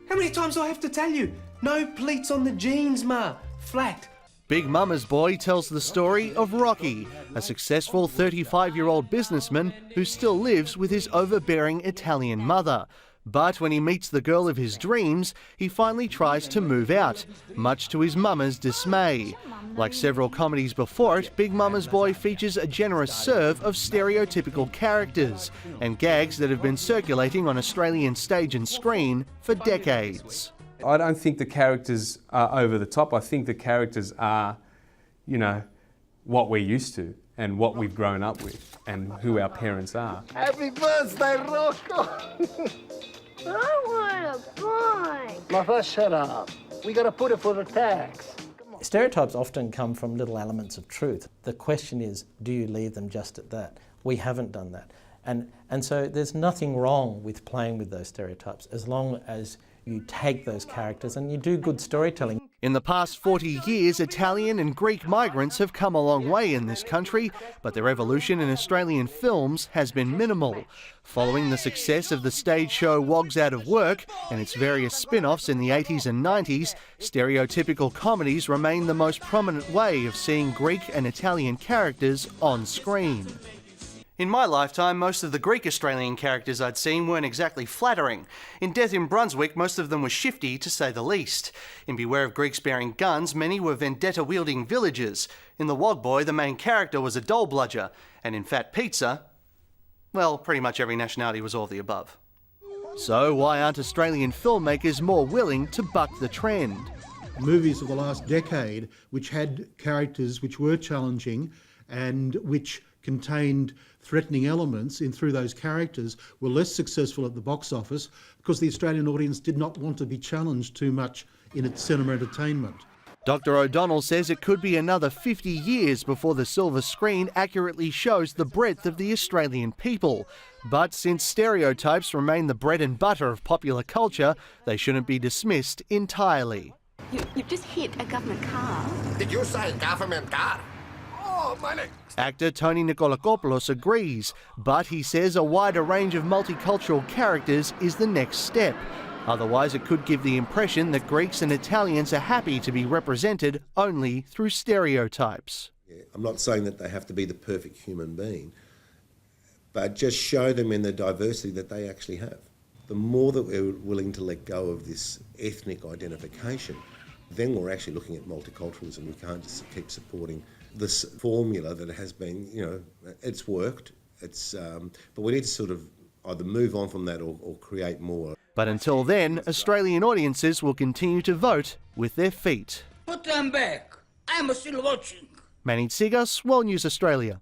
How many times do I have to tell you? No pleats on the jeans, Ma. Flat. Big Mama's Boy tells the story of Rocky, a successful 35-year-old businessman who still lives with his overbearing Italian mother. But when he meets the girl of his dreams, he finally tries to move out, much to his mama's dismay. Like several comedies before it, Big Mama's Boy features a generous serve of stereotypical characters and gags that have been circulating on Australian stage and screen for decades. I don't think the characters are over the top. I think the characters are, what we're used to and what we've grown up with and who our parents are. Happy birthday, Rocco! I want a pie. Martha, shut up. We got to put it for the tax. Stereotypes often come from little elements of truth. The question is, do you leave them just at that? We haven't done that. And so there's nothing wrong with playing with those stereotypes as long as you take those characters and you do good storytelling. In the past 40 years, Italian and Greek migrants have come a long way in this country, but their evolution in Australian films has been minimal. Following the success of the stage show Wogs Out of Work and its various spin-offs in the 80s and 90s, stereotypical comedies remain the most prominent way of seeing Greek and Italian characters on screen. In my lifetime, most of the Greek Australian characters I'd seen weren't exactly flattering. In Death in Brunswick, most of them were shifty, to say the least. In Beware of Greeks Bearing Guns, many were vendetta-wielding villagers. In The Wog Boy, the main character was a doll-bludger. And in Fat Pizza, well, pretty much every nationality was all of the above. So why aren't Australian filmmakers more willing to buck the trend? Movies of the last decade which had characters which were challenging and which contained threatening elements in through those characters were less successful at the box office because the Australian audience did not want to be challenged too much in its cinema entertainment. Dr. O'Donnell says it could be another 50 years before the silver screen accurately shows the breadth of the Australian people. But since stereotypes remain the bread and butter of popular culture, they shouldn't be dismissed entirely. You've just hit a government car. Did you say government car? Oh, money. Actor Tony Nikolakopoulos agrees, but he says a wider range of multicultural characters is the next step. Otherwise, it could give the impression that Greeks and Italians are happy to be represented only through stereotypes. Yeah, I'm not saying that they have to be the perfect human being, but just show them in the diversity that they actually have. The more that we're willing to let go of this ethnic identification, then we're actually looking at multiculturalism. We can't just keep supporting this formula that has been, it's worked. But we need to sort of either move on from that or create more. But until then, Australian audiences will continue to vote with their feet. Put them back. I'm still watching. Manny Tsigas, World News Australia.